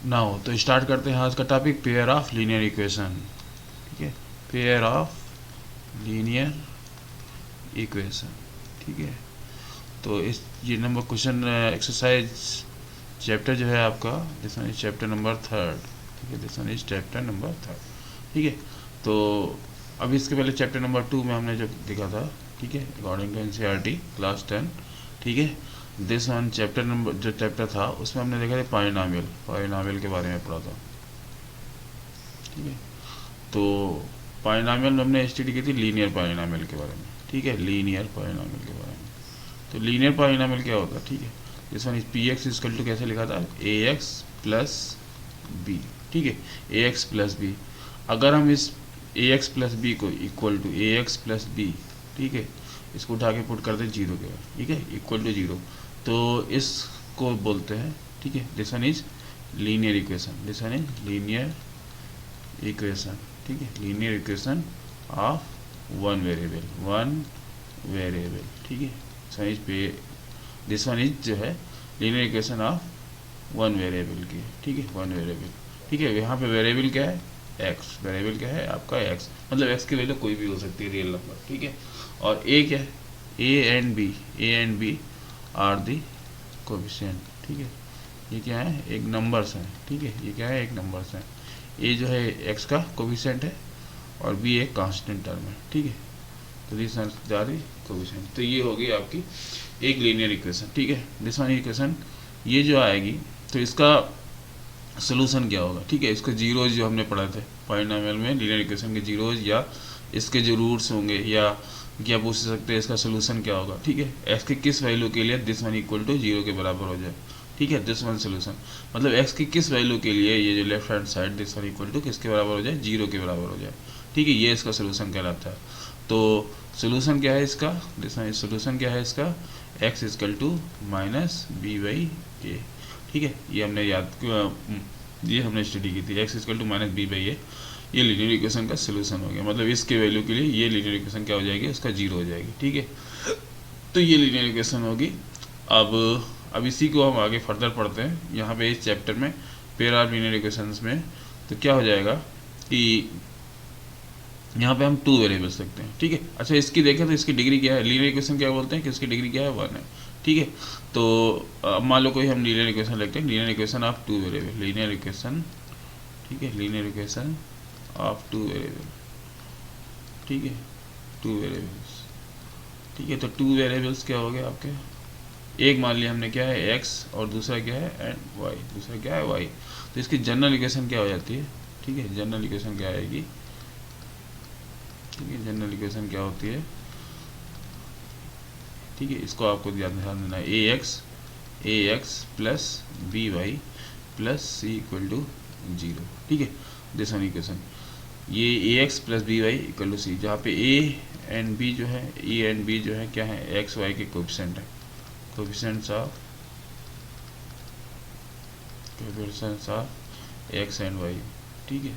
Now तो start करते हैं आज का topic, pair of linear equation. ठीक है, पेयर ऑफ लीनियर इक्वेशन। ठीक है, तो इस ये नंबर क्वेश्चन एक्सरसाइज चैप्टर जो है आपका, this one is chapter number 3। ठीक है, this one is chapter number 3। ठीक है, तो अभी इसके पहले चैप्टर नंबर 2 में हमने जो देखा था, ठीक है, अकॉर्डिंग टू एनसीईआरटी क्लास 10। ठीक है, दिस वन चैप्टर नंबर जो चैप्टर था उसमें हमने देखा था पॉलिनॉमियल के बारे में पढ़ा था। ठीक है, तो पॉलिनॉमियल में हमने स्टडी की थी लीनियर पॉलिनॉमियल के बारे में। ठीक है, लीनियर पॉलिनॉमियल के बारे में। तो लीनियर पॉलिनॉमियल क्या होता है? ठीक है, this one is P X equal to कैसे लिखा था, ए एक्स प्लस बी। ठीक है, ए एक्स प्लस बी। अगर हम इस ए एक्स प्लस बी को equal to A x plus B, ठीक है, इसको उठा के पुट कर दें जीरो के बाद, ठीक है, इक्वल टू जीरो, तो इसको बोलते हैं, ठीक है, this one is linear equation. This one is linear equation. ठीक है, linear equation of one variable. ठीक है, दिस वन इज जो है linear equation of one variable की। ठीक है, वन वेरिएबल। ठीक है, यहाँ पे वेरिएबल क्या है, एक्स। वेरिएबल क्या है आपका एक्स, मतलब एक्स की वैल्यू कोई भी हो सकती है, रियल नंबर। ठीक है, और ए क्या है, A and B are the coefficient. ठीक है, ये क्या है, एक नंबर्स हैं। ठीक है, ये क्या है, एक नंबर्स हैं। ए जो है एक्स का कोएफिशिएंट है और बी एक कांस्टेंट टर्म है। ठीक है, तो दिस आर द कोएफिशिएंट। तो ये होगी आपकी एक लीनियर इक्वेशन। ठीक है, दिस वन इक्वेशन ये जो आएगी, तो इसका सोल्यूशन क्या होगा? ठीक है, इसके जीरोज जो हमने पढ़ा थे पॉलिनॉमियल में, लीनियर इक्वेशन के जीरोज या इसके जो रूट्स होंगे, या क्या पूछ सकते हैं इसका सोल्यूशन क्या होगा। ठीक है, एक्स की किस वैल्यू के लिए this one equal to zero के बराबर हो जाए। ठीक है, दिस वन सोल्यूशन मतलब एक्स की किस वैल्यू के लिए ये जो left hand side this one equal to किसके बराबर हो जाए, जीरो के बराबर हो जाए। ठीक है, ये इसका सोल्यूशन कहलाता है। तो सोल्यूशन क्या है इसका, दिस वन सोल्यूशन क्या है इसका, x equal to minus b by a. ठीक है, ये हमने ये हमने स्टडी की थी, x equal to minus b by a. ये लीनियर इक्वेशन का सोल्यूशन हो गया, मतलब इसके वैल्यू के लिए ये लीनियर इक्वेशन क्या हो जाएगी, उसका जीरो हो जाएगी। ठीक है, तो ये लीनियर इक्वेशन होगी। अब इसी को हम आगे फर्दर पढ़ते हैं। यहाँ पे इस चैप्टर में पेयर ऑफ लीनियर इक्वेशंस में तो क्या हो जाएगा कि यहाँ पे हम टू वेरिएबल्स रखते हैं। ठीक है, अच्छा इसकी देखें तो इसकी डिग्री क्या है, लीनियर इक्वेशन क्या बोलते हैं कि इसकी डिग्री क्या है, वन है। ठीक है, तो अब मान लो कोई हम लीनियर इक्वेशन लिखते हैं, linear equation of two variable, linear equation. ठीक है, linear equation of two variable. ठीक है, टू वेरिएबल्स। ठीक है, तो टू वेरिएबल्स क्या हो गए आपके, एक मान लिया हमने क्या है एक्स और दूसरा क्या है एंड वाई, दूसरा क्या है वाई। तो इसकी जनरल इक्वेशन क्या हो जाती है, ठीक है, जनरल इक्वेशन क्या आएगी, ठीक है, जनरल इक्वेशन क्या होती है, ठीक है, इसको आपको ध्यान देना है, a x plus B Y plus C equal to zero. ठीक है, दिस वन इक्वेशन, ये a x plus B y equal to c, जहाँ पे ए एंड बी जो है, ई एंड बी जो है क्या है, एक्स वाई के कोएफिशिएंट है, coefficients of X and Y. ठीक है,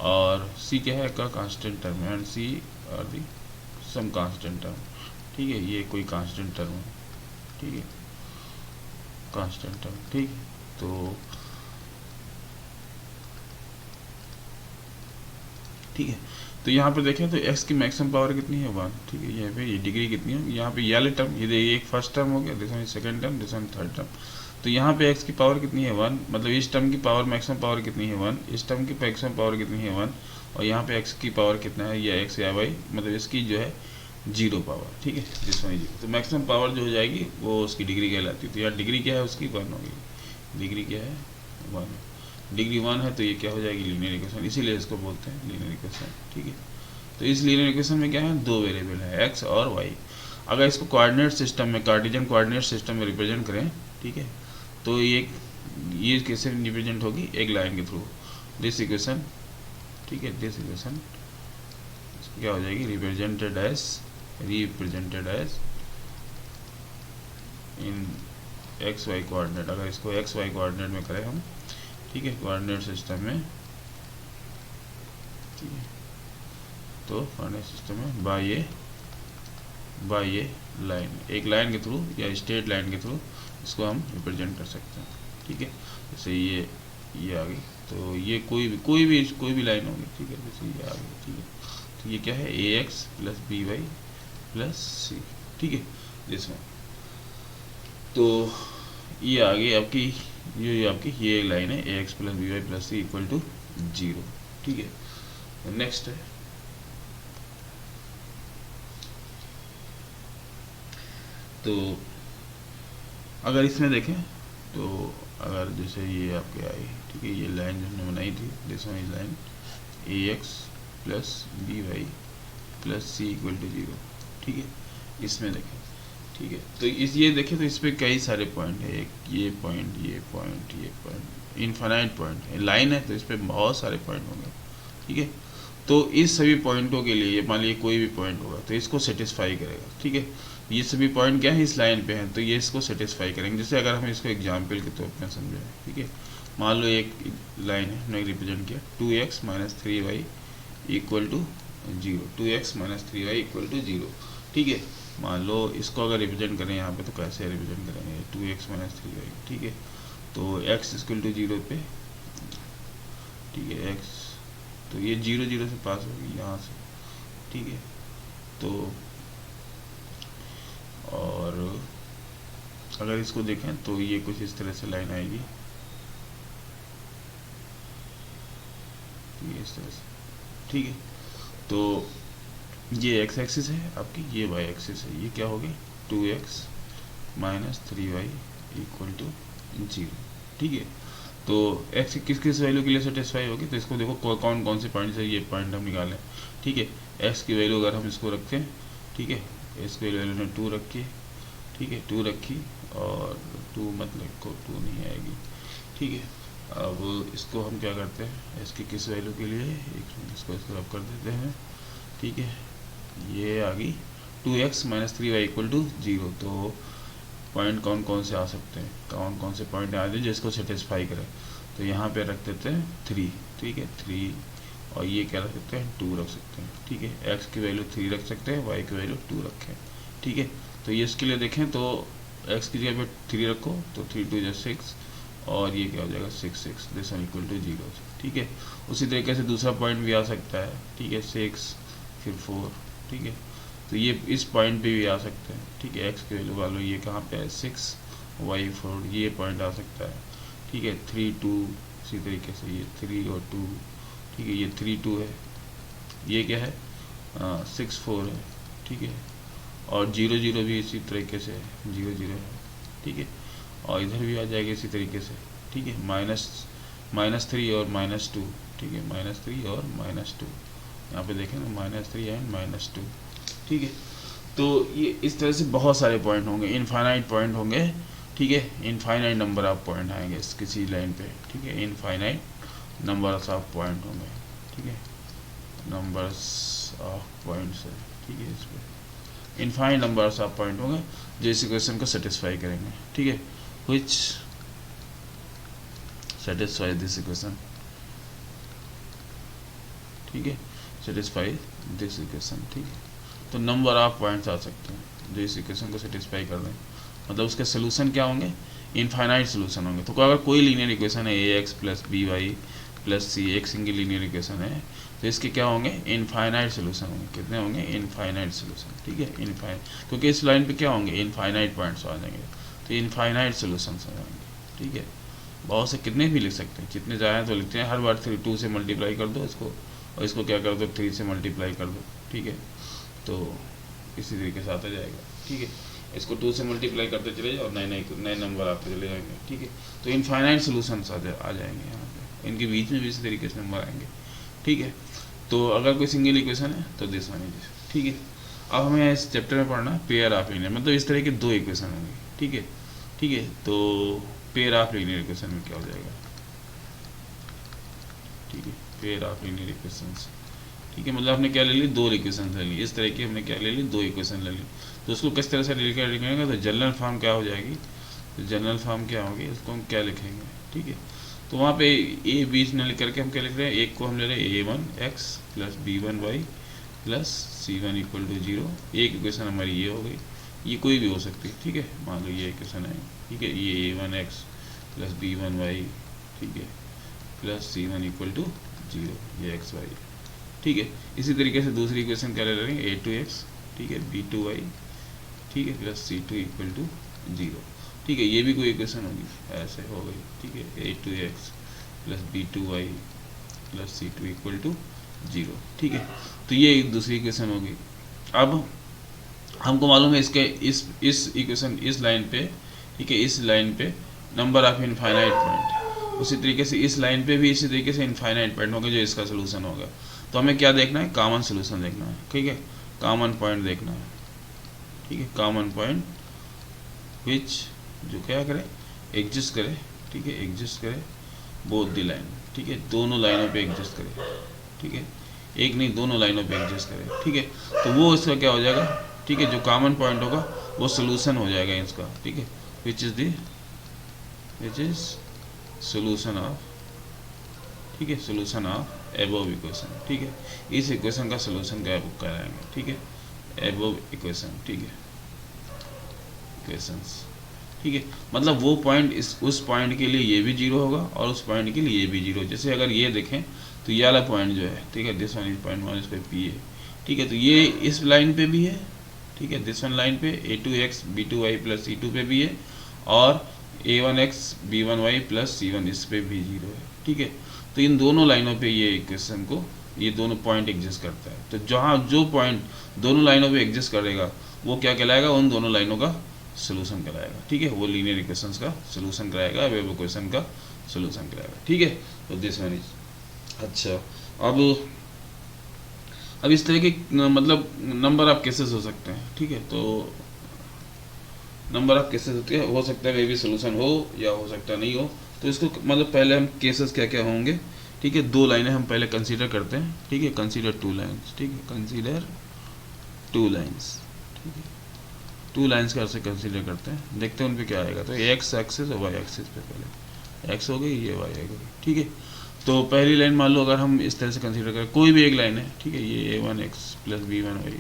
और सी क्या है का कांस्टेंट टर्म है, and C are the some constant term. ठीक है, ये कोई कांस्टेंट टर्म है। ठीक है, कांस्टेंट टर्म। ठीक है, तो ठीक है, तो यहाँ पे देखें तो x की मैक्सिमम पावर कितनी है, वन। ठीक है, यहाँ पे ये डिग्री कितनी है, यहाँ पे ये वाले टर्म, ये एक फर्स्ट टर्म हो गया, this one second term, this one third term. तो यहाँ पे x की पावर कितनी है, वन, मतलब इस टर्म की पावर मैक्सिमम पावर कितनी है, वन, इस टर्म की मैक्सिमम पावर कितनी है, वन, और यहाँ पे x की पावर कितना है, या x या y, मतलब इसकी जो है जीरो पावर। ठीक है, दिस वन जीरो, तो मैक्सिमम पावर जो हो जाएगी वो उसकी डिग्री कहलाती है। तो यहाँ डिग्री क्या है उसकी, वन होगी, डिग्री क्या है, वन। डिग्री वन है तो ये क्या हो जाएगी, लीनियर इक्वेशन, इसीलिए इसको बोलते हैं लीनियर इक्वेशन। ठीक है, तो इस लीनियर इक्वेशन में क्या है, दो वेरिएबल है एक्स और वाई। अगर इसको कोऑर्डिनेट सिस्टम में, कार्टेशियन कोऑर्डिनेट सिस्टम में रिप्रेजेंट करें, ठीक है, तो ये कैसे रिप्रेजेंट होगी, एक लाइन के थ्रू, दिस इक्वेशन। ठीक है, दिस इक्वेशन क्या हो जाएगी, represented as in X Y coordinate. अगर इसको एक्स वाई कोऑर्डिनेट में करें हम, ठीक है, कोऑर्डिनेट सिस्टम में, ठीक है, तो कोऑर्डिनेट सिस्टम में बाय ए लाइन, एक लाइन के थ्रू या स्ट्रेट लाइन के थ्रू इसको हम रिप्रेजेंट कर सकते हैं। ठीक है, जैसे ये ये आ गई। तो ये कोई भी लाइन होगी, ठीक है, जैसे ये आ गई, ठीक है। तो ये क्या है, a x plus B Y plus c, ठीक है, जिसमें तो ये आ गई आपकी, ये आपकी ये लाइन है, a x plus B Y plus C equal to 0, ठीक है। नेक्स्ट है तो अगर इसमें देखें तो अगर जैसे ये आपके आई, ठीक है, ये लाइन जो हमने बनाई थी, this one is line A x plus B Y plus C equal to 0, ठीक है, इसमें देखें, ठीक है। तो इस ये देखें तो इस पर कई सारे पॉइंट है, एक ये पॉइंट, ये पॉइंट, ये पॉइंट, इनफाइनाइट पॉइंट है, लाइन है तो इस पर बहुत सारे पॉइंट होंगे, ठीक है। तो इस सभी पॉइंटों के लिए मान लीजिए कोई भी पॉइंट होगा तो इसको सेटिस्फाई करेगा, ठीक है। ये सभी पॉइंट क्या है, इस लाइन पे हैं, तो ये इसको सेटिस्फाई करेंगे। जैसे अगर हम इसको एग्जाम्पल के तौर पर समझें, ठीक है, मान लो एक लाइन है, हमने रिप्रेजेंट किया 2x minus 3y equal to 0, 2x minus 3y equal to 0, ठीक है। मान लो इसको अगर रिप्रेजेंट करें यहाँ पे तो कैसे रिप्रेजेंट करेंगे, 2x माइनस 3y, ठीक है। तो x इक्वल टू 0 पे, ठीक है, x तो ये 0 0 से पास होगी यहाँ से, ठीक है। तो और अगर इसको देखें तो ये कुछ इस तरह से लाइन आएगी, ये इस तरह से, ठीक है। तो ये x एक्सिस है आपकी, ये y एक्सिस है, ये क्या होगी 2x minus 3y equal to 0, ठीक है। तो x किस किस वैल्यू के लिए सेटिस्फाई होगी, तो इसको देखो कौन कौन से पॉइंट है, ये पॉइंट हम निकालें, ठीक है। x की वैल्यू अगर हम इसको रखें, ठीक है, x की वैल्यू ने 2 रखी, ठीक है, 2 रखी और 2 मतलब को 2 नहीं आएगी, ठीक है। अब इसको हम क्या करते हैं, इसकी किस वैल्यू के लिए, इसको रब कर देते हैं, ठीक है। ये आ गई 2x minus 3y equal to 0। तो पॉइंट कौन कौन से आ सकते हैं, कौन कौन से पॉइंट आ जाए जिसको सेटिस्फाई करें, तो यहाँ पे रख देते हैं 3, ठीक है, 3, और ये क्या रख सकते हैं 2 रख सकते हैं, ठीक है। x की वैल्यू 3 रख सकते हैं, y की वैल्यू 2 रखें, ठीक है। तो ये इसके लिए देखें तो x की जगह पे 3 रखो तो 3 2 6, और ये क्या हो जाएगा 6 6, दिस वन इक्वल टू 0, ठीक है। उसी तरीके से दूसरा पॉइंट भी आ सकता है, ठीक है, 6 फिर 4, ठीक है। तो ये इस पॉइंट पे भी आ सकते हैं, ठीक है, x की वैल्यू वालों ये कहाँ पे है 6 y 4, ये पॉइंट आ सकता है, ठीक है। 3 2 इसी तरीके से ये 3 और 2, ठीक है, ये 3 2 है, ये क्या है 6 4 है, ठीक है। और 0 0 भी इसी तरीके से 0 0 है, ठीक है। और इधर भी आ जाएगा इसी तरीके से, ठीक है, -3 और -2, ठीक है, -3 और -2, यहाँ पे देखें ना -3 एंड -2, ठीक है। तो ये इस तरह से बहुत सारे पॉइंट होंगे, इनफाइनाइट पॉइंट होंगे, ठीक है, इनफाइनाइट नंबर ऑफ पॉइंट आएंगे इस किसी लाइन पे, ठीक है, इनफाइनाइट नंबर्स ऑफ पॉइंट होंगे, ठीक है, नंबर्स ऑफ पॉइंट्स है, ठीक है, इस पर इनफाइनाइट नंबर्स ऑफ पॉइंट होंगे जो इस इक्वेशन को सेटिस्फाई करेंगे, ठीक है, व्हिच सेटिस्फाई दिस इक्वेशन, ठीक है, सेटिस्फाई दिस इक्वेशन, ठीक है। तो नंबर ऑफ पॉइंट्स आ सकते हैं जो इस इक्वेशन को सेटिस्फाई कर दें, मतलब उसके सोल्यूशन क्या होंगे, इनफाइनाइट सोल्यूशन होंगे। तो अगर कोई लीनियर इक्वेशन है a x plus B Y plus c, एक सिंगल लीनियर इक्वेशन है, तो इसके क्या होंगे इनफाइनाइट सोल्यूशन होंगे, कितने होंगे इनफाइनाइट सोल्यूशन, ठीक है, इनफाइनाइट, क्योंकि इस लाइन पे क्या होंगे इनफाइनाइट पॉइंट्स आ जाएंगे, तो इनफाइनाइट सोल्यूशन आ जाएंगे, ठीक है। बहुत से कितने भी लिख सकते हैं, जितने चाहें तो लिखते हैं, हर बार 2 से मल्टीप्लाई कर दो इसको, और इसको क्या कर दो 3 से मल्टीप्लाई कर दो, ठीक है। तो इसी तरीके से आता जाएगा, ठीक है, इसको 2 से मल्टीप्लाई करते चले जाओ और नए नंबर आते चले जाएंगे, ठीक है। तो इनफाइनाइट सोल्यूशंस आ जाएंगे यहाँ पे, इनके बीच में भी इसी तरीके से नंबर आएंगे, ठीक है। तो अगर कोई सिंगल इक्वेशन है तो दिस वन इज, ठीक है। अब हमें इस चैप्टर में पढ़ना पेयर ऑफ लीनियर, मतलब इस तरह के 2 इक्वेशन होंगे, ठीक है, ठीक है। तो पेयर ऑफ लीनियर इक्वेशन में क्या हो जाएगा, ठीक है, पेयर ऑफ लीनियर इक्वेशंस, ठीक है, मतलब हमने क्या ले ली 2 इक्वेशन ले ली, इस तरह की हमने क्या ले ली 2 इक्वेशन ले ली। तो उसको किस तरह से लिखेंगे, तो जनरल फॉर्म क्या हो जाएगी, तो जनरल फॉर्म क्या होगी, उसको हम क्या लिखेंगे, ठीक है। तो वहाँ पे ए बीच न लिख करके हम क्या लिख रहे हैं, एक को हम ले रहे हैं a1x plus b1y plus c1 equal to 0, एक इक्वेशन हमारी ये हो गई, ये कोई भी हो सकती है, ठीक है। मान लो ये इक्वेशन है, ठीक है, ये a1x प्लस b1y, ठीक है, plus C one equal to zero, ये एक्स वाई। ठीक है, इसी तरीके से दूसरी इक्वेशन क्या ले लेंगे, ए टू एक्स, ठीक है, बी टू वाई, ठीक है, plus C two equal to zero. ठीक है, ये भी कोई इक्वेशन होगी, ऐसे हो गई। ठीक है, a two x plus b two y plus C two equal to zero. ठीक है, तो ये एक दूसरी इक्वेशन होगी। अब हमको मालूम है इसके इस इक्वेशन इस लाइन पे, ठीक है, इस लाइन पे नंबर ऑफ इनफाइनाइट पॉइंट, उसी तरीके से इस लाइन पे भी इसी तरीके से इनफाइनाइट पॉइंट होगा जो इसका सोल्यूशन होगा। तो हमें क्या देखना है, कॉमन सोल्यूशन देखना है। ठीक है, कॉमन पॉइंट देखना है। ठीक है, कॉमन पॉइंट विच जो क्या करे, एग्जिस्ट करे। ठीक है, एग्जिस्ट करे बोथ द लाइन। ठीक है, दोनों लाइनों पे एग्जिस्ट करे। ठीक है, एक नहीं दोनों लाइनों पे एग्जिस्ट करे। ठीक है, तो वो इसका क्या हो जाएगा, ठीक है, जो कॉमन पॉइंट होगा वो सोल्यूशन हो जाएगा इसका। ठीक है, विच इज सोल्यूशन ऑफ, ठीक है, सोल्यूशन ऑफ एबोव इक्वेशन। ठीक है, इस इक्वेशन का सोल्यूशन क्या कराएंगे। ठीक है, एबोव इक्वेशन। ठीक है, इक्वेशंस। ठीक है, मतलब वो पॉइंट उस पॉइंट के लिए ये भी जीरो होगा और उस पॉइंट के लिए ये भी जीरो। जैसे अगर ये देखें तो ये वाला पॉइंट जो है, ठीक है, this one is point one, इस पे पी है। ठीक है, तो ये इस लाइन पे भी है। ठीक है, दिस वन लाइन पे a two x b two y plus C two पे भी है, और a one x b one y plus C one इस पे भी जीरो है। ठीक है, तो इन दोनों लाइनों पे ये इक्वेशन को, ये दोनों पॉइंट एग्जिस्ट करता है। तो जहाँ जो पॉइंट दोनों लाइनों पे एग्जिस्ट करेगा वो क्या कहलाएगा, उन दोनों लाइनों का सोल्यूशन कराएगा। ठीक है, वो लीनियर इक्वेशंस का सोल्यूशन कराएगा, वेव इक्वेशन का सोल्यूशन कराएगा। ठीक है, तो दिस वन इज। अच्छा, अब इस तरह के मतलब नंबर ऑफ केसेस हो सकते हैं। ठीक है, तो नंबर ऑफ केसेस होते हैं, हो सकता है वे भी सोल्यूशन हो या हो सकता नहीं हो। तो इसको मतलब पहले हम केसेस क्या क्या होंगे। ठीक है, दो लाइनें हम पहले कंसीडर करते हैं। ठीक है, कंसीडर टू लाइन्स। ठीक है, कंसीडर टू लाइन्स। ठीक है, टू लाइन्स का ऐसे कंसीडर करते हैं, देखते हैं उन पे क्या आएगा। तो एक्स एक्सिस और वाई एक्सिस पे पहले एक्स हो गई, ये वाई आ गई। ठीक है, तो पहली लाइन मान लो अगर हम इस तरह से कंसीडर करें, कोई भी एक लाइन है। ठीक है, ये a one x plus b one y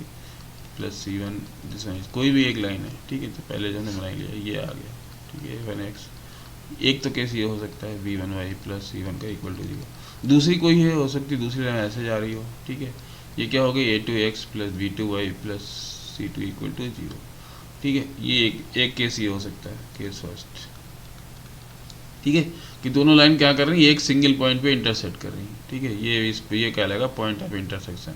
plus C one this one, कोई भी एक लाइन है। ठीक है, तो पहले जो हमने बनाई लिया ये आ गया। ठीक है, ए वन एक्स, एक तो केस ये हो सकता है बी वन वाई प्लस सी वन का इक्वल टू जीरो। दूसरी कोई है हो सकती है, दूसरी लाइन ऐसे जा रही हो। ठीक है, ये क्या हो गई, a two x plus b two y plus C two equal to zero. ठीक है, ये एक केस ये हो सकता है, केस फर्स्ट। ठीक है, कि दोनों लाइन क्या कर रही है, एक सिंगल पॉइंट पे इंटरसेक्ट कर रही है। ठीक है, ये क्या लगेगा, पॉइंट ऑफ इंटरसेक्शन।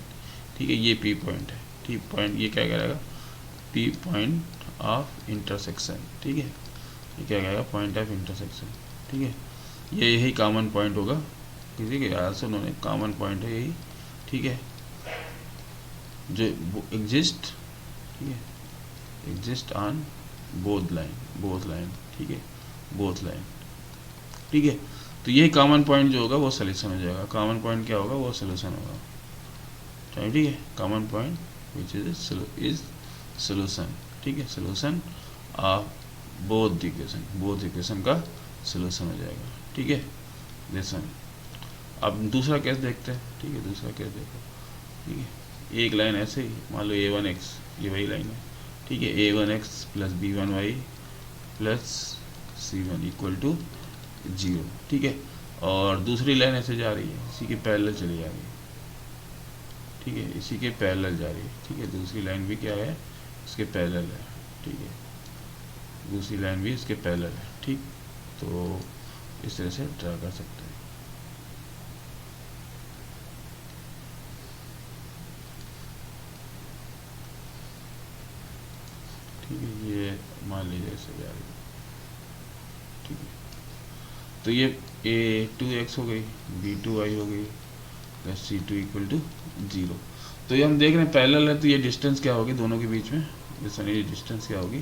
ठीक है, ये पी पॉइंट है। ठीक, पॉइंट ये क्या करेगा, पी पॉइंट ऑफ इंटरसेक्शन। ठीक है, ये क्या कहेगा, पॉइंट ऑफ इंटरसेक्शन। ठीक है, ये यही कॉमन पॉइंट होगा किसी के, आंसर उन्होंने कॉमन पॉइंट है यही। ठीक है, जो एग्जिस्ट, ठीक है, एग्जिस्ट ऑन बोथ लाइन। ठीक है, बोथ लाइन। ठीक है, तो ये कॉमन पॉइंट जो होगा वो सोल्यूशन हो जाएगा। कॉमन पॉइंट क्या होगा, वो सोल्यूशन होगा। ठीक है, common point which is solution. ठीक है, सोल्यूशन ऑफ बोथ इक्वेशन का सोल्यूशन हो जाएगा। ठीक है, दिस वन। अब दूसरा केस देखते हैं। ठीक है, दूसरा केस देखो। ठीक है, एक लाइन ऐसे ही मान लो ए वन एक्स, ये वही लाइन है। ठीक है, a one x plus b one y plus C one equal to zero. ठीक है, और दूसरी लाइन ऐसे जा रही है, इसी के पैरेलल चली जा रही है। ठीक है, इसी के पैरेलल जा रही है। ठीक है, दूसरी लाइन भी क्या है, इसके पैरेलल है। ठीक है, दूसरी लाइन भी इसके पैरेलल है। ठीक, तो इस तरह से ड्रा कर सकते हैं। ठीक है, ये मान लीजिए ऐसे जा रही है। ठीक है, तो ये ए टू एक्स हो गई, बी टू वाई हो गई plus C two equal to zero. तो ये हम देख रहे हैं पैरेलल है, तो ये डिस्टेंस क्या होगी दोनों के बीच में, जैसे ये डिस्टेंस क्या होगी,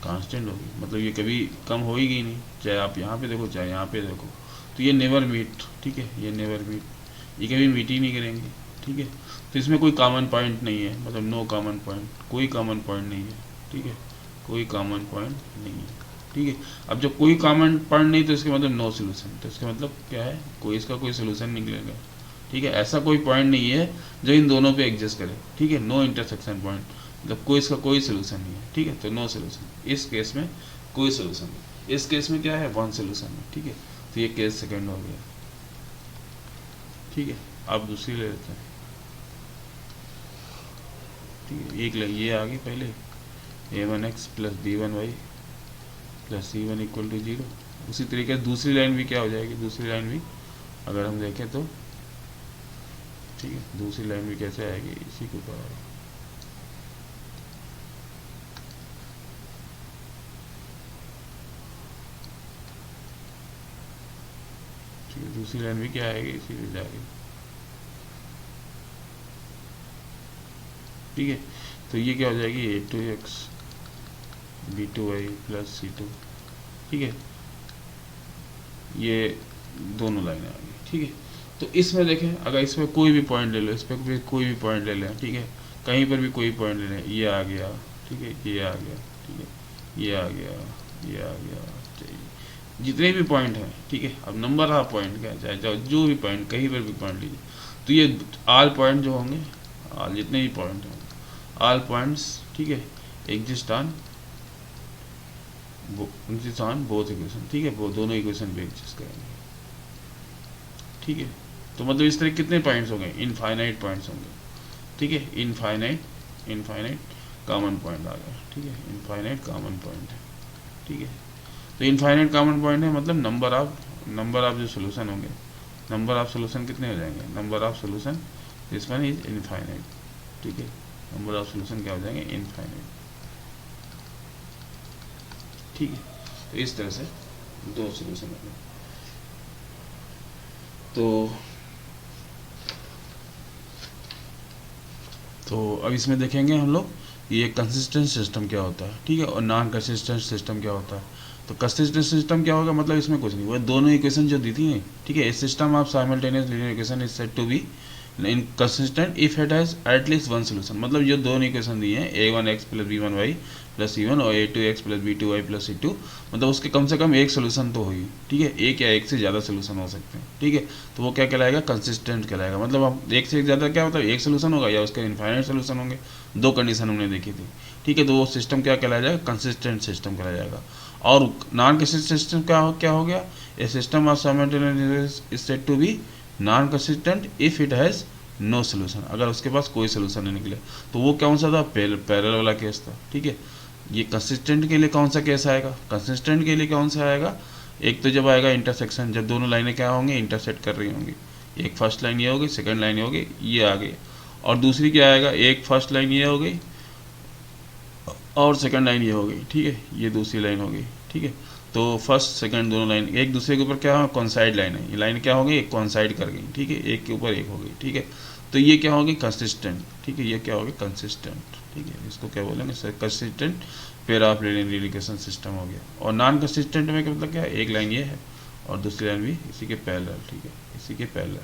कांस्टेंट होगी। मतलब ये कभी कम होएगी नहीं, चाहे आप यहाँ पे देखो चाहे यहाँ पे देखो। तो ये नेवर मीट। ठीक है, ये नेवर मीट, ये कभी मीट ही नहीं करेंगे। ठीक है, तो इसमें कोई कॉमन पॉइंट नहीं है, मतलब नो कॉमन पॉइंट, कोई कॉमन पॉइंट नहीं है। ठीक है, कोई कॉमन पॉइंट नहीं है। ठीक है, अब जब कोई कॉमन पॉइंट नहीं तो इसका मतलब नो सोल्यूशन। तो इसका मतलब क्या है, कोई इसका कोई सोल्यूशन निकलेगा। ठीक है, ऐसा कोई पॉइंट नहीं है जो इन दोनों पे एग्जिस्ट करे। ठीक है, नो इंटरसेक्शन पॉइंट, मतलब कोई इसका कोई सोल्यूशन नहीं है। ठीक है, तो नो सोल्यूशन, इस केस में कोई सोल्यूशन नहीं। इस केस में क्या है, वन सोल्यूशन है। ठीक है, तो ये केस सेकंड हो गया। ठीक है, आप दूसरी ले लेते हैं। ठीक है, एक ये आ गई पहले, a1x plus b1y plus c1 equal to 0। उसी तरीके से दूसरी लाइन भी क्या हो जाएगी, दूसरी लाइन भी अगर हम देखें तो, ठीक है, दूसरी लाइन भी कैसे आएगी, इसी के ऊपर आएगी। ठीक है, दूसरी लाइन भी क्या आएगी, इसी पे जाएगी। ठीक है, तो ये क्या हो जाएगी, a2x b2y प्लस c2। ठीक है, ये दोनों लाइनें आ गई। ठीक है, तो इसमें देखें, अगर इसमें कोई भी पॉइंट ले लो, इस पर कोई भी पॉइंट ले लें, ठीक है, कहीं पर भी कोई पॉइंट ले लें, ये आ गया, ठीक है, ये आ गया, ठीक है, ये आ गया, ये आ गया, जितने भी पॉइंट हैं, ठीक है, अब नंबर ऑफ पॉइंट क्या है, चाहे जो भी पॉइंट, कहीं पर भी पॉइंट लीजिए, तो ये ऑल पॉइंट जो होंगे, ऑल जितने भी पॉइंट होंगे, ऑल पॉइंट्स, ठीक है, एग्जिस्ट ऑन बोथ इक्वेशन। ठीक है, वो दोनों इक्वेशन पे एग्जिस्ट करेंगे। ठीक है, तो मतलब इस तरह कितने पॉइंट्स होंगे, इनफाइनाइट पॉइंट्स होंगे। ठीक है, इनफाइनाइट कॉमन पॉइंट आ गया। ठीक है, इनफाइनाइट कॉमन पॉइंट है। ठीक है, तो इनफाइनाइट कॉमन पॉइंट है, मतलब नंबर ऑफ जो सोल्यूशन होंगे, नंबर ऑफ सोल्यूशन कितने हो जाएंगे, number of solution this one is infinite. ठीक है, नंबर ऑफ सोल्यूशन क्या हो जाएंगे, इनफाइनाइट। ठीक है, तो इस तरह से दो सोल्यूशन होंगे। तो अब इसमें देखेंगे हम लोग ये कंसिस्टेंट सिस्टम क्या होता है। ठीक है, और नॉन कंसिस्टेंट सिस्टम क्या होता है। तो कंसिस्टेंट सिस्टम क्या होगा, मतलब इसमें कुछ नहीं, वो दोनों इक्वेशन जो दी थी, ठीक है, system of simultaneous linear equation is said to be inconsistent if it has at least one solution. मतलब जो दोनों इक्वेशन दी हैं, a1x plus b1y plus c1 और a2x plus b2y plus c2, मतलब उसके कम से कम एक सोल्यूशन तो हुई। ठीक है, एक या एक से ज़्यादा सोल्यूशन हो सकते हैं। ठीक है, तो वो क्या कहलाएगा, कंसिस्टेंट कहलाएगा। मतलब हम एक से ज़्यादा क्या होता है, एक सोल्यूशन होगा या उसके इनफाइनाइट सोल्यूशन होंगे, दो कंडीशन हमने देखी थी। ठीक है, तो वो सिस्टम क्या कहलाया जाएगा, कंसिस्टेंट सिस्टम कहलाया जाएगा। और नॉन कंसिस्टेंट सिस्टम क्या हो गया, a system of simultaneous is said to be non consistent if it has no solution. अगर उसके पास कोई सोल्यूशन नहीं निकले, तो वो कौन सा था, पैरेलल वाला केस था। ठीक है, ये कंसिस्टेंट के लिए कौन सा केस आएगा, कंसिस्टेंट के लिए कौन सा आएगा, एक तो जब आएगा इंटरसेक्शन, जब दोनों लाइनें क्या होंगी, इंटरसेक्ट कर रही होंगी। एक फर्स्ट लाइन ये होगी, सेकंड लाइन ये होगी, ये आ गई। और दूसरी क्या आएगा, एक फर्स्ट लाइन ये हो गई और सेकंड लाइन ये हो गई। ठीक है, ये दूसरी लाइन हो गई। ठीक है, तो फर्स्ट सेकंड दोनों लाइन एक दूसरे के ऊपर क्या हो, कॉन्साइड लाइन है, ये लाइन क्या हो गई, एक कॉन्साइड कर गई। ठीक है, एक के ऊपर एक हो गई। ठीक है, तो ये क्या होगी, कंसिस्टेंट। ठीक है, ये क्या होगी, कंसिस्टेंट। ठीक है, इसको क्या बोलेंगे, consistent pair of linear equation system हो गया। और नॉन कंसिस्टेंट में क्या मतलब क्या है, एक लाइन ये है और दूसरी लाइन भी इसी के पैरेलल। ठीक है, इसी के पैरेलल।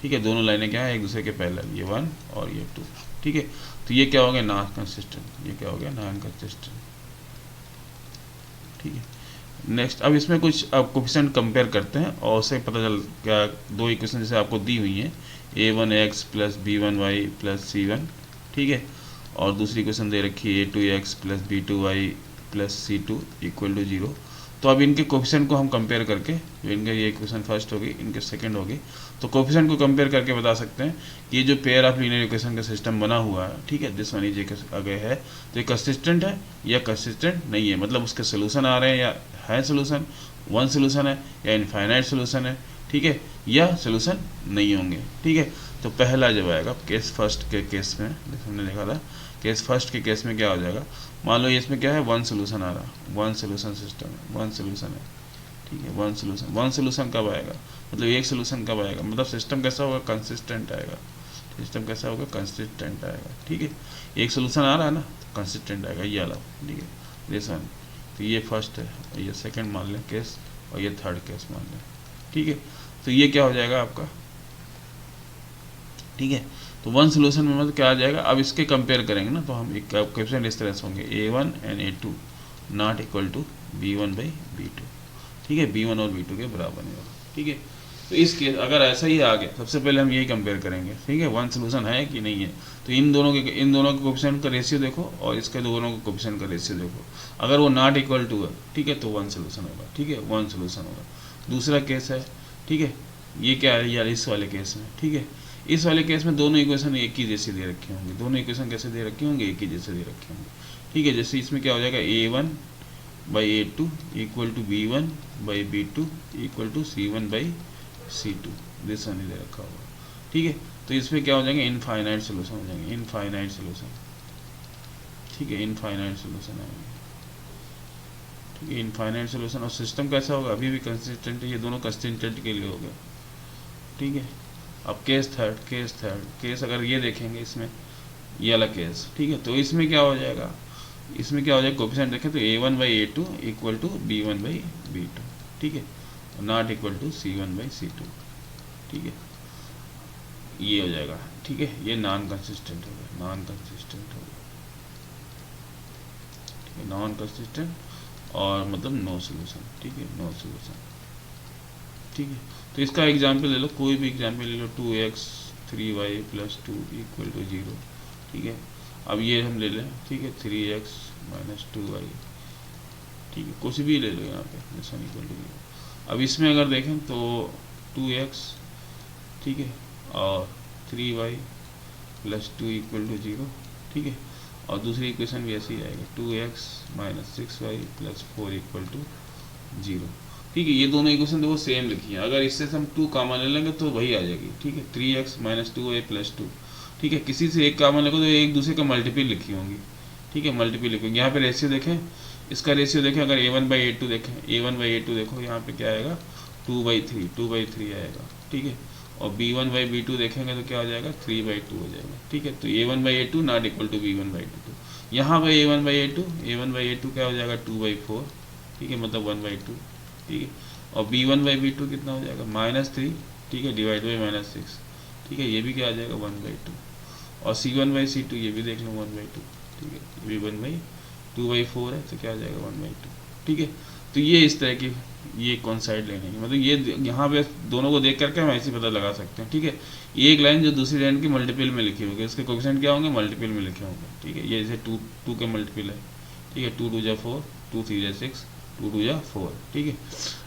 ठीक है, दोनों लाइनें क्या है, एक दूसरे के पैरेलल, ये 1 और ये 2। ठीक है, तो ये क्या हो गया, नॉन कंसिस्टेंट। ये क्या हो गया, नॉन कंसिस्टेंट। ठीक है, नेक्स्ट अब इसमें कुछ अब कोफिशिएंट कंपेयर करते हैं और उससे पता चल क्या, दो इक्वेशन जैसे आपको दी हुई हैं, a1x plus b1y plus c1। ठीक है, और दूसरी इक्वेशन दे रखी है a2x plus b2y plus c2 equal to 0। तो अब इनके कोफिशिएंट को हम कंपेयर करके, जो इनका ये इक्वेशन फर्स्ट होगी, इनके सेकंड होगी, तो कोफिशिएंट को कंपेयर करके बता सकते हैं कि ये जो पेयर ऑफ लीनियर इक्वेशन का सिस्टम बना हुआ है, ठीक है, दिस वन इज आगे है, तो ये कंसिस्टेंट है या कंसिस्टेंट नहीं है, मतलब उसके सोल्यूशन आ रहे हैं या है सोल्यूशन, वन सोल्यूशन है या इनफाइनाइट सोल्यूशन है। ठीक है, या सोल्यूशन नहीं होंगे। ठीक है, तो पहला जब आएगा केस फर्स्ट के केस में, हमने देखा था केस फर्स्ट के केस में क्या हो जाएगा, मान लो इसमें क्या है, वन सोल्यूशन आ रहा, वन सोल्यूशन सिस्टम है, वन सोल्यूशन है। ठीक है, वन सोल्यूशन कब आएगा, मतलब एक सोल्यूशन कब आएगा, मतलब सिस्टम कैसा होगा, कंसिस्टेंट आएगा। सिस्टम कैसा होगा, कंसिस्टेंट आएगा। ठीक है, एक सोल्यूशन आ रहा है ना, कंसिस्टेंट आएगा, ये वाला। ठीक है, दिस वन, तो ये फर्स्ट है, ये सेकंड मान लें केस, और ये थर्ड केस मान लें। ठीक है, तो ये क्या हो जाएगा आपका। ठीक है, तो वन सोल्यूशन में मतलब क्या आ जाएगा, अब इसके कंपेयर करेंगे ना, तो हम एक कोएफिशिएंट इस तरह से होंगे, a1 and a2 not equal to b1 by b2। ठीक है, b1 और b2 के बराबर नहीं होगा। ठीक है, तो इस केस अगर ऐसा ही आ गया, सबसे पहले हम यही कंपेयर करेंगे। ठीक है, वन सोल्यूशन है कि नहीं है, तो इन दोनों के कोएफिशिएंट का रेशियो देखो और इसके दोनों के कोएफिशिएंट का रेशियो देखो। अगर वो नॉट इक्वल टू है, ठीक है, तो वन सोल्यूशन होगा। ठीक है, वन सोल्यूशन होगा। दूसरा केस है, ठीक है, ये क्या है यार इस वाले केस में, ठीक है। इस वाले केस में दोनों इक्वेशन एक ही जैसे दे रखे होंगे, दोनों इक्वेशन कैसे दे रखे होंगे, एक ही जैसे दे रखे होंगे, ठीक है। जैसे इसमें क्या हो जाएगा a1/a2 equal to b1/b2 equal to c1/c2, this one ही दे रखा होगा, ठीक है। तो इसमें क्या हो जाएंगे, इनफाइनाइट सोल्यूशन हो जाएंगे, इनफाइनाइट सोल्यूशन, ठीक है, इनफाइनाइट सोल्यूशन आएंगे, ठीक है, इनफाइनाइट सोल्यूशन। और सिस्टम कैसा होगा, अभी भी कंसिस्टेंट है, ये दोनों कंसिस्टेंट के लिए हो गया, ठीक है। अब केस थर्ड, केस अगर ये देखेंगे इसमें, ये वाला केस, ठीक है। तो इसमें क्या हो जाएगा, इसमें क्या हो जाएगा, कोफिशिएंट देखें तो a1/a2 इक्वल टू b1/b2, ठीक है, नॉट इक्वल टू c1/c2, ठीक है, ये हो जाएगा, ठीक है। ये नॉन कंसिस्टेंट हो गया, नॉन कंसिस्टेंट हो गया, ठीक है, नॉन कंसिस्टेंट और मतलब नो सोल्यूशन, ठीक है, नो सोल्यूशन, ठीक है। तो इसका एग्जाम्पल ले लो, कोई भी एग्जाम्पल ले लो, 2x 3y + 2 इक्वल टू 0, ठीक है। अब ये हम ले लें, ठीक है, 3x - 2y, ठीक है, कुछ भी ले लो यहाँ पे, जैसा इक्वल टू 0। अब इसमें अगर देखें तो 2x, ठीक है, और 3y + 2 इक्वल टू 0, ठीक है। और दूसरी इक्वेशन भी ऐसी आएगा, 2x - 6y + 4 इक्वल टू 0, ठीक है। ये दोनों इक्वेशन देखो सेम लिखी है, अगर इससे हम 2 कॉमन ले लेंगे तो वही आ जाएगी, ठीक है, 3x - 2y + 2, ठीक है। किसी से एक कॉमन लेंगे तो एक दूसरे का मल्टीपल लिखी होंगी, ठीक है, मल्टीपल लिखोगे। यहाँ पे रेशियो देखें, इसका रेशियो देखें, अगर a1/a2 देखें, a1/a2 देखो यहाँ पे क्या आएगा, 2/3 आएगा, ठीक है। और b1/b2 देखेंगे तो क्या हो जाएगा, 3/2 हो जाएगा, ठीक है। तो a1/a2 not equal to b1/b2, यहाँ पे a1/a2 क्या हो जाएगा, 2/4, ठीक है, मतलब 1/2, ठीक है। और b1/b2 कितना हो जाएगा, -3, ठीक है, डिवाइड बाई -6, ठीक है, ये भी क्या आ जाएगा, 1/2। और c1/c2 ये भी देख लो 1/2, ठीक है, ये भी 2/4 है, तो क्या आ जाएगा 1/2, ठीक है। तो ये इस तरह की ये कौन साइड लेने की, मतलब ये यहाँ पे दोनों को देख करके हम ऐसे पता लगा सकते हैं, ठीक है। ये एक लाइन जो दूसरी लाइन की मल्टीपल में लिखी होगी, उसके कोएफिशिएंट क्या होंगे, मल्टीपल में लिखे होंगे, ठीक है। ये जैसे 2 के मल्टीपल है, ठीक है, 2 × 2 = 4, 2 × 3 = 6, 2 × 2 = 4, ठीक है।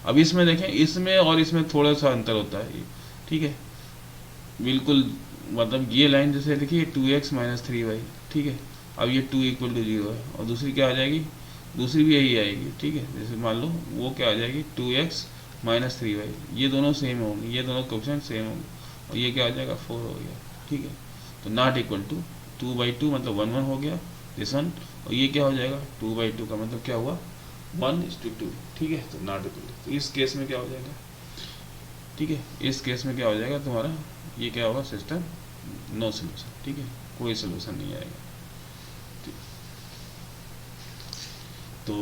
अब इसमें देखें, इसमें और इसमें थोड़ा सा अंतर होता है, ठीक है, बिल्कुल, मतलब ये लाइन जैसे देखिए 2x - 3y, ठीक है। अब ये 2 = 0 है, और दूसरी क्या आ जाएगी, दूसरी भी यही आएगी, ठीक है। जैसे मान लो वो क्या आ जाएगी, 2x - 3y, ये दोनों सेम होंगे, ये दोनों कोएफिशिएंट सेम होंगे, और ये क्या आ जाएगा, 4 हो गया, ठीक है। तो नॉट इक्वल टू 2/2 मतलब 1 हो गया दिस वन, और ये क्या हो जाएगा, 2/2 का मतलब क्या हुआ, 1:2, ठीक है। तो नॉट इक्वल टू, तो इस केस में क्या हो जाएगा, ठीक है, इस केस में क्या हो जाएगा तुम्हारा, ये क्या होगा, सिस्टम नो सोल्यूशन, ठीक है, कोई सोल्यूशन नहीं आएगा। तो